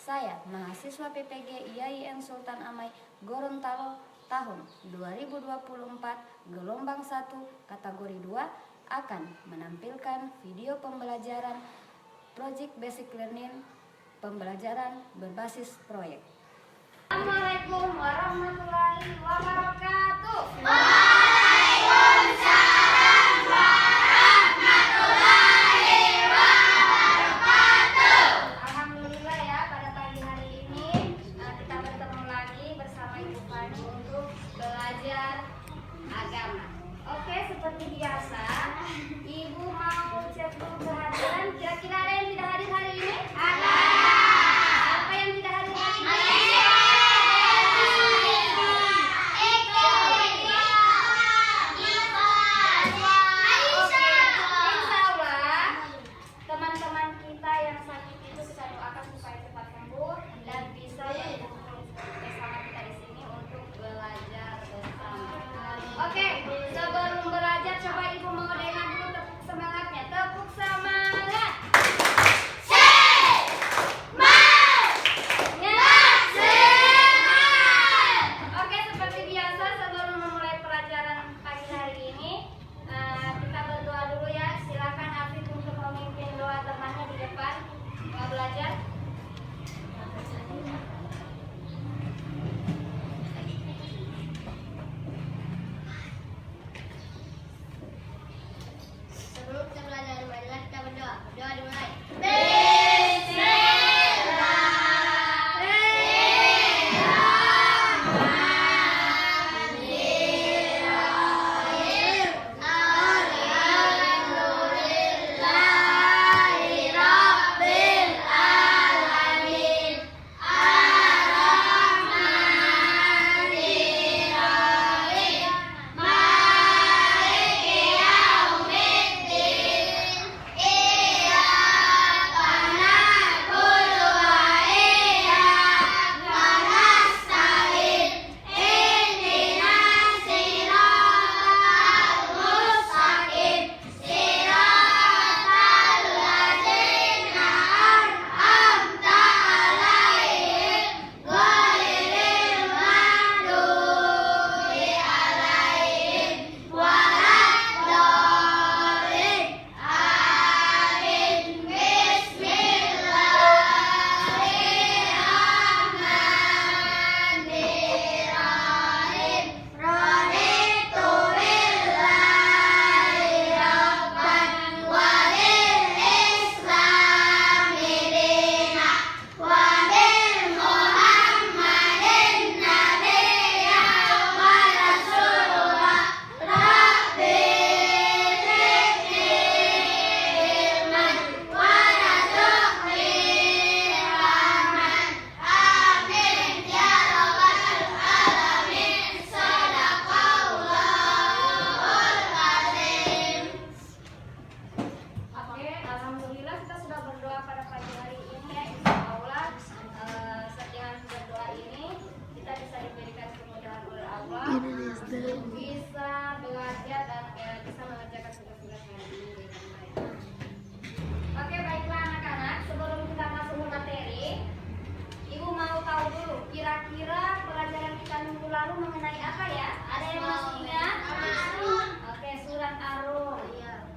Saya, mahasiswa PPG IAIN Sultan Amai Gorontalo tahun 2024 gelombang 1 kategori 2 akan menampilkan video pembelajaran Project Basic Learning pembelajaran berbasis proyek. Assalamualaikum warahmatullahi wabarakatuh. Waalaikumsalam warahmatullahi wabarakatuh. Alhamdulillah ya, pada pagi hari ini kita bertemu lagi bersama Ibu Fani untuk belajar agama. Oke, seperti biasa, Ibu mau cek dulu kehadiran. Kira-kira ada yang tidak hadir hari ini? Ada. Siapa yang tidak hadir hari ini? Teman-teman kita yang sakit itu kita doakan supaya cepat sembuh dan bisa berkumpul bersama kita di sini untuk belajar bersama. Oke, sebelum belajar coba Ibu mau dengar dulu tepuk semangatnya. Tepuk semangat. Oke, seperti biasa sebelum memulai pelajaran pagi hari ini kita berdoa dulu ya. Silakan Afif untuk memimpin doa temannya di depan. Mau belajar? Sebelum kita belajar, marilah kita berdoa. Berdoa dimulai. Alhamdulillah kita sudah berdoa pada pagi hari ini ya. Insya Allah dengan berdoa ini kita bisa diberikan kemudahan oleh Allah untuk bisa belajar dan bisa mengerjakan tugas-tugas hari ini dengan baik. Oke, baiklah anak-anak, sebelum kita masuk ke materi, Ibu mau tahu dulu kira-kira pelajaran kita minggu lalu mengenai apa ya? Ada yang masih ingat? Oke, surat Ar-Rum.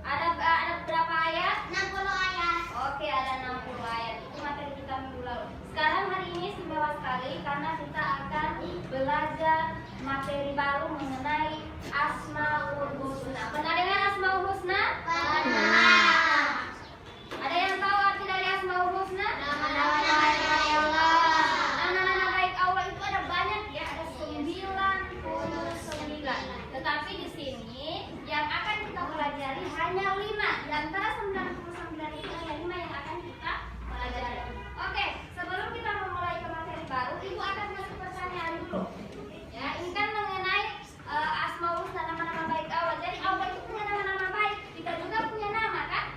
Ada berapa ayat? 60 ayat. Oke, ada 60 ayat. Itu materi kita minggu lalu. Sekarang hari ini istimewa sekali karena kita akan belajar materi baru mengenai Asmaul Husna. Pernah dengar Asmaul Husna? Pernah. Ada yang tahu arti dari Asmaul Husna? Nama-nama baik Allah. Nama-nama baik Allah itu ada banyak ya, ada 99. Tetapi di sini yang akan kita pelajari hanya 5. Di antara 99 itu hanya 5 yang akan kita pelajari. Oke, sebelum kita memulai ke materi baru, Ibu akan masuk pertanyaan dulu. Ya, ini kan mengenai Asmaul Husna, nama-nama baik Allah. Jadi Allah itu punya nama-nama baik. Kita juga punya nama kan?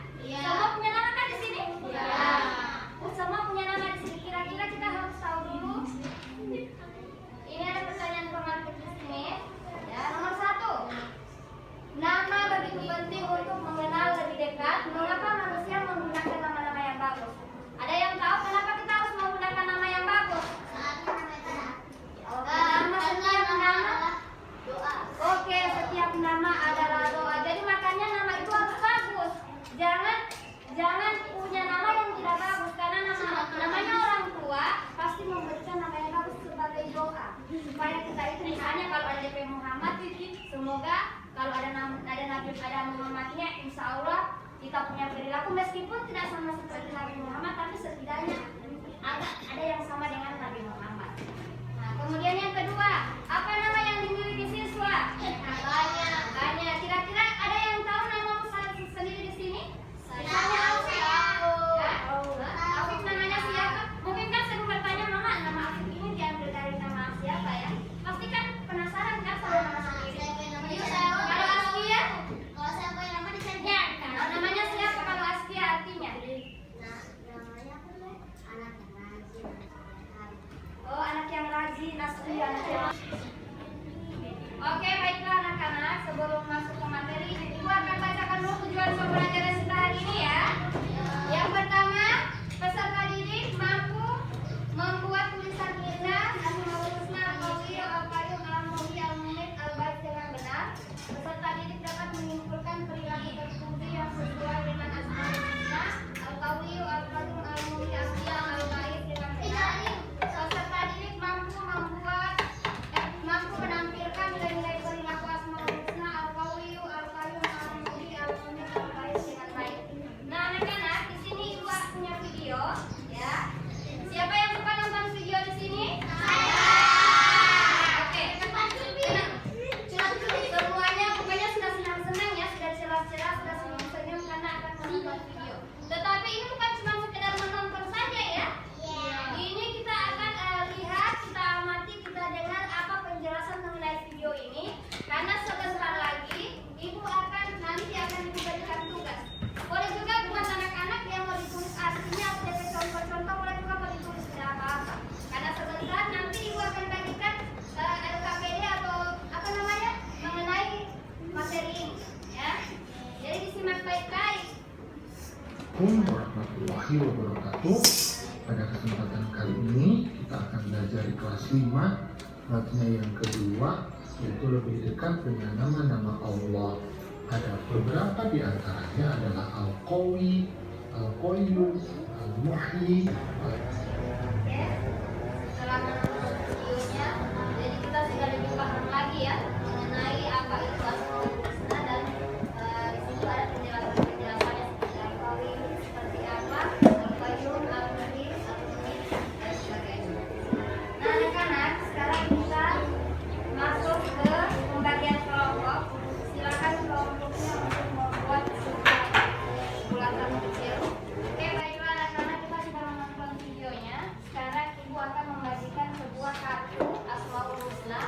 Misalnya kalau ada DP Muhammad, semoga kalau ada Nabi Muhammadnya, insya Allah kita punya perilaku meskipun tidak sama seperti Nabi Muhammad, tapi setidaknya ada yang sama dengan Nabi Muhammad. Nah, kemudian yang kedua, apa nama yang dimiliki siswa? Banyak. Banyak. Kira-kira ada yang tahu nama sendiri di sini? Misalnya Afif. Ya? Afif namanya siapa? Mungkin kan sering bertanya, Mama, nama Afif ini diambil dari nama siapa ya? Pasti kan penasaran kan sama nama sendiri. Kalau Askia? Kalau saya punya nama di sini. Ya, namanya siapa kalau Askia artinya? Nah, namanya apa nih? Anak yang rajin. Oh, anak yang rajin, Askia, anak yang rajin. Oke, baiklah anak-anak, sebelum masuk ke materi, Ibu akan bacakan dulu tujuan pembelajaran kita hari ini ya. Yang pertama, peserta didik mampu membuat tulisan indah, Asmaul Husna, Al-Qawi, Al-Qayyum, Al-Muhyi, Al-Mumit, Al-Bait dengan benar. Peserta didik dapat menyimpulkan perilaku terpuji yang sesuai dengan Asmaul Husna, Al-Qawi, Al-Qayyum, Al-Muhyi, Al-Bait dengan benar. Peserta didik mampu menampilkan nilai-nilai perilaku Asmaul Husna, Al-Qawi, Al-Qayyum, Al-Muhyi, Al-Mumit, Al-Bait dengan baik. Nah, anak-anak, di sini Ibu punya video, ya. Siapa yang suka nonton video di sini? Oke. Semuanya pokoknya sudah senang-senang ya, sudah cerah-cerah, sudah senyum-senyum karena akan menonton video. Tetapi ini bukan cuma sekedar menonton saja ya. Ini kita akan lihat, kita amati, kita dengar apa penjelasan mengenai video ini. Karena sebentar lagi Ibu nanti akan diberikan tugas. Boleh juga buat anak-anak yang mau ditulis artinya atau dari contoh-contoh, boleh juga mau ditulis tidak apa-apa. Karena sebentar nanti Ibu akan bagikan LKPD atau apa namanya mengenai materi ini, ya. Jadi disimak baik-baik. Assalamualaikum warahmatullahi wabarakatuh. Pada kesempatan kali ini kita akan belajar di kelas 5, materi yang kedua, yaitu lebih dekat dengan nama-nama Allah. Ada beberapa di antaranya adalah Al-Qawi, Al-Qayyum, Al-Muhyi. Oke, setelah menonton videonya, jadi kita sudah lebih paham lagi ya mengenai apa itu Asmaul Husna dan di situ ada penjelasannya seperti Al-Qawi seperti apa, Al-Qayyum, Al-Muhyi, Al-Mumit dan sebagainya. Nah, anak-anak, sekarang kita masuk ke pembagian kelompok. Silakan kelompoknya untuk membuat bulatan kecil. Oke, baiklah anak-anak, kita sudah menonton videonya. Sekarang Ibu akan membagikan sebuah kartu Asmaul Husna.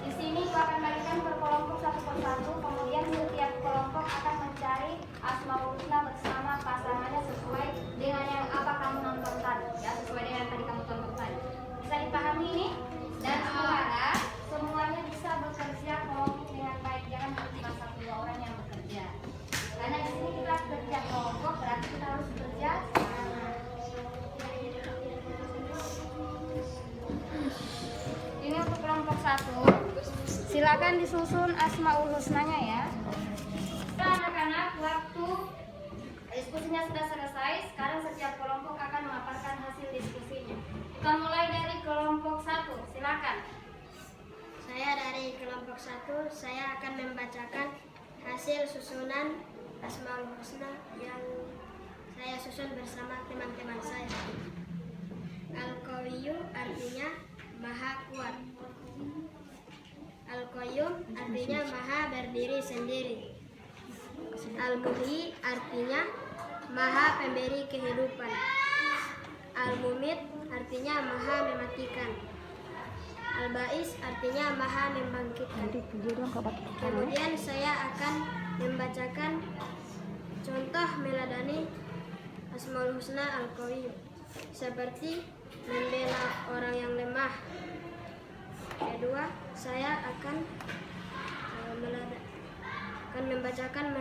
Di sini Ibu akan bagikan per kelompok satu persatu. Kemudian setiap kelompok akan mencari Asmaul Husna bersama pasangannya sesuai dengan yang apa kamu nonton tadi, ya, sesuai dengan yang tadi kamu tonton tadi. Bisa dipahami ini? Dan semuanya bisa bekerja kelompok dengan baik. Jangan cuma 1-2 orang yang bekerja. Karena di sini kita kerja kelompok, berarti kita harus bekerja sama. Ini untuk kelompok 1. Silakan disusun Asmaul Husnanya ya. Nah, anak-anak, waktu diskusinya sudah selesai. Sekarang setiap kelompok akan memaparkan hasil diskusinya. Kita mulai dari kelompok 1. Silakan. Saya dari kelompok 1, saya akan membacakan hasil susunan Asmaul Husna yang saya susun bersama teman-teman saya. Al-Qawiyyu artinya maha kuat. Al-Qayyum artinya maha berdiri sendiri. Al-Muhyi artinya maha pemberi kehidupan. Al-Mumit artinya maha mematikan. Al-Ba'is artinya maha membangkitkan. Kemudian saya akan membacakan contoh meladani Asmaul Husna Al-Qawi, seperti membela orang yang lemah. Kedua, saya akan membacakan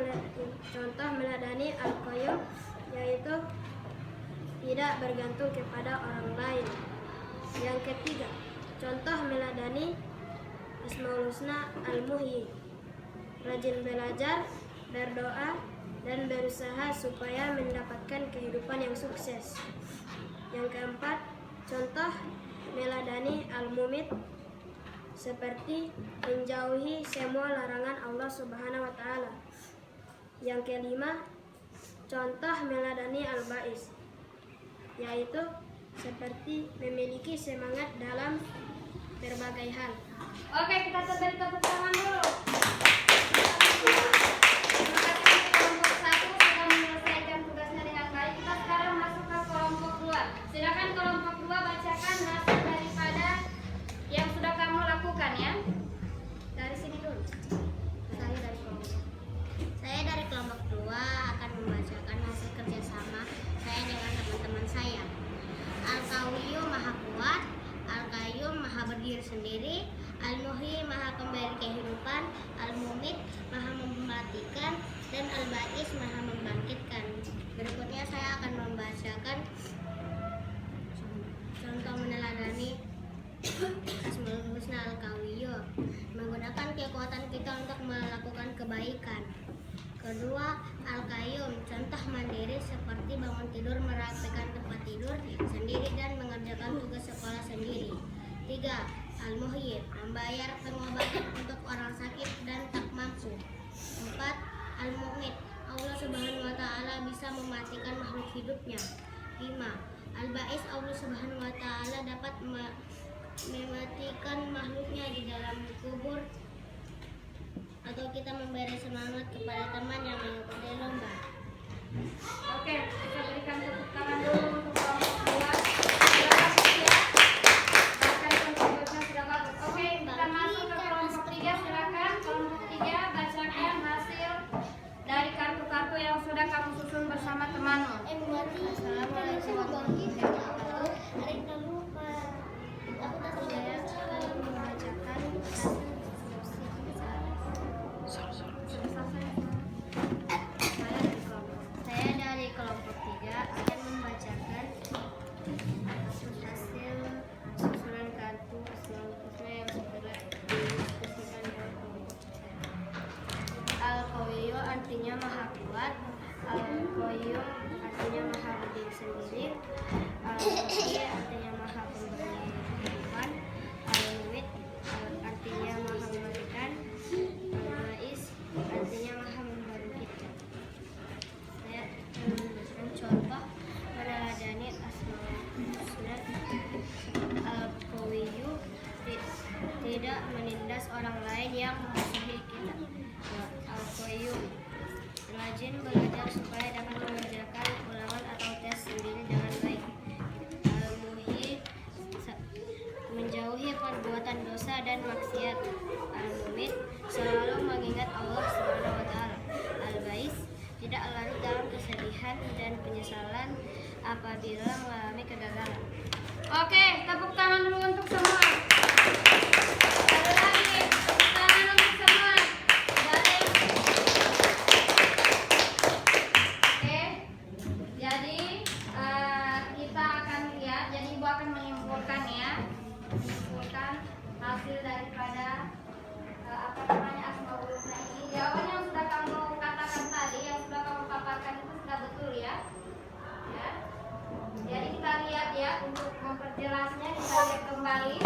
contoh meladani Al-Qayyum, yaitu tidak bergantung kepada orang lain. Yang ketiga, contoh meladani Asmaul Husna Al-Muhyi, rajin belajar, berdoa, dan berusaha supaya mendapatkan kehidupan yang sukses. Yang keempat, contoh meladani Al-Mumit, seperti menjauhi semua larangan Allah Subhanahu wa taala. Yang kelima, contoh meladani al-ba'is, yaitu seperti memiliki semangat dalam berbagai hal. Oke, kita beri tepuk tangan dulu. Terima kasih kelompok 1 sudah menyelesaikan tugasnya dengan baik. Kita sekarang masuk ke kelompok 2. Silakan kelompok 2 bacakan hasil daripada yang sudah kamu lakukan ya. Dari sini dulu. Saya dari kelompok 2 akan membacakan hasil kerjasama saya dengan teman-teman saya. Al-Qawiyyu maha kuat, Al-Qayyum maha berdiri sendiri, Al-Muhyi maha pemberi kehidupan, Al-Mumit maha mematikan, dan Al-Ba'is maha membangkitkan. Berikutnya saya akan membacakan contoh meneladani Asmaul Husna Al-Qawiyyu, menggunakan kekuatan kita untuk melakukan kebaikan. Kedua, Al-Qayyum, contoh mandiri seperti bangun tidur, merapikan tempat tidur sendiri dan mengerjakan tugas sekolah sendiri. 3. Al-Muhyi, membayar pengobatan untuk orang sakit dan tak mampu. 4. Al-Mumit, Allah Subhanahu wa taala bisa mematikan makhluk hidupnya. 5. Al-Ba'is, Allah Subhanahu wa taala dapat mematikan makhluknya di dalam kubur, atau kita memberi semangat kepada teman yang mengikuti lomba. Oke, kita berikan tepuk tangan dulu untuk kelompok 2. Sudah bagus ya. Bacakan contoh-contohnya sudah bagus. Oke, kita masuk ke kelompok 3. Silakan kelompok 3 bacakan hasil dari kartu-kartu yang sudah kamu susun bersama temanmu. Assalamualaikum warahmatullahi wabarakatuh. Hari ini saya akan membacakan Saya dari kelompok 3 akan membacakan hasil susunan kartu Asmaul Husna yang sudah didiskusikan dalam kelompok saya. Al-Qawiyyu artinya maha kuat, Al-Qayyum artinya maha berdiri sendiri, Al-Muhyi artinya maha pemberi kehidupan, Al-Mumit artinya maha mematikan, Al-Ba'is artinya maha membangkitkan. Saya memberikan contoh meneladani Asmaul Husna. Al-Qawiyyu tidak menindas orang lain yang memusuhi kita. Al-Qayyum rajin belajar supaya dapat mengerjakan ulangan atau tes sendiri dengan baik. Al-Muhyi menjauhi perbuatan dosa dan maksiat. Al-Mumit selalu mengingat Allah Subhanahu wa taala. Al-Ba'is tidak larut dalam kesedihan dan penyesalan apabila mengalami kegagalan. Oke, tepuk tangan dulu untuk semua. Sekali lagi, tepuk tangan untuk semua. Oke, jadi kita akan lihat. Jadi Ibu akan menyimpulkan ya, menyimpulkan hasil daripada Asmaul Husna ini. Jawaban yang sudah kamu katakan tadi, yang sudah kamu paparkan itu sudah betul ya. Ya. Jadi kita lihat ya, untuk memperjelasnya kita lihat kembali.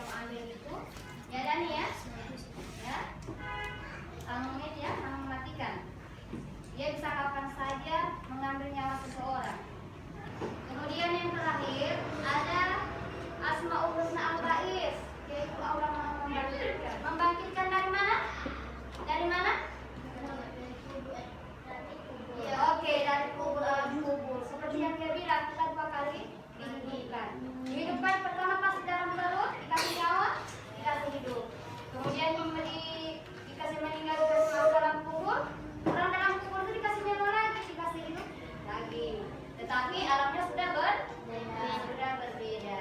mengambil itu. Ya Dani ya. Ya. Menit ya, mematikan. Dia bisa kapan saja mengambil nyawa seseorang. Kemudian yang terakhir ada Asmaul Husna Al-Ba'is, yaitu Allah Maha membangkitkan. Membangkitkan dari mana? Dari mana? Ya, oke, dari kubur. Seperti yang dia bilang, kita 2 kali dihidupkan. Dihidupkan pertama pas di dalam perut, dikasih nyawa, dikasih hidup. Kemudian dikasih meninggal, dikasih masuk dalam kubur. Orang dalam kubur itu dikasih nyawa lagi, dikasih hidup lagi. Tetapi alamnya sudah berbeda.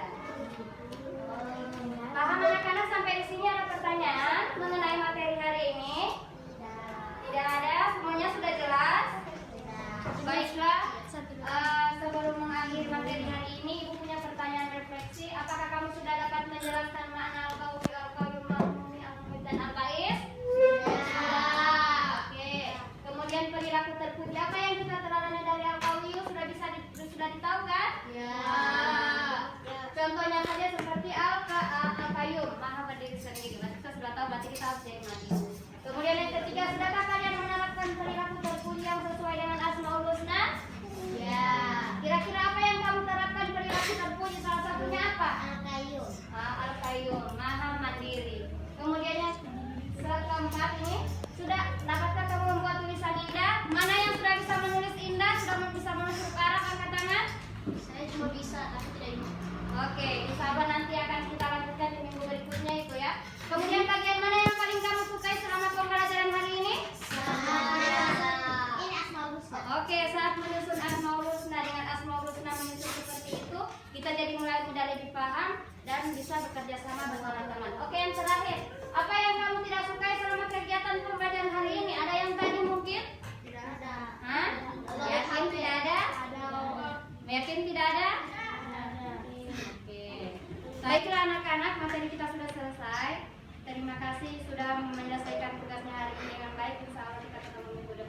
Paham anak-anak sampai di sini? Ada pertanyaan mengenai materi hari ini? Tidak ada, semuanya sudah jelas. Baiklah, sebelum mengakhiri materi hari ini, Ibu punya pertanyaan refleksi. Apakah kamu sudah dapat menjelaskan makna Al-Qawi, Al-Qayyum, Al-Mu'min, Al-Mu'min, dan Al-Ba'is? Oke. Kemudian perilaku terpuji apa yang kita teladani dari Al-Qawi sudah ditahu kan? Ya. Contohnya saja seperti Al-Qayyum, Maha berdiri sendiri. Berarti kita sudah tahu, berarti kita harus jadi mati. Kemudian yang ketiga, sudahkah kalian menerapkan perilaku terpuji yang sesuai dengan Asmaul Husna? Ya. Kira-kira apa yang kamu terapkan perilaku terpuji? Salah satunya apa? Al-Qayyum. Al-Qayyum, Maha mandiri. Kemudian yang keempat ini, dapatkah kamu membuat tulisan indah? Mana yang sudah bisa menulis indah, sudah bisa menulis huruf Arab, angkat tangan? Saya cuma bisa, tapi tidak bisa. Oke, insyaallah nanti akan kita lanjutkan di minggu berikutnya itu ya. Kemudian bagian mana yang paling kamu sukai selama pembelajaran hari ini? Ini Asmaul Husna. Oke, saat menyusun Asmaul Husna, dengan Asmaul Husna menyusun seperti itu, kita jadi mulai mudah lebih paham dan bisa bekerja sama bersama teman. Oke, yang terakhir, apa yang kamu tidak sukai selama kegiatan pembelajaran hari ini? Ada yang tadi mungkin? Tidak ada. Hah? Yakin tidak ada? Yakin tidak ada? Oke. Baiklah anak-anak, materi kita sudah selesai. Terima kasih sudah menyelesaikan tugasnya hari ini dengan baik. Insya Allah kita ketemu minggu depan.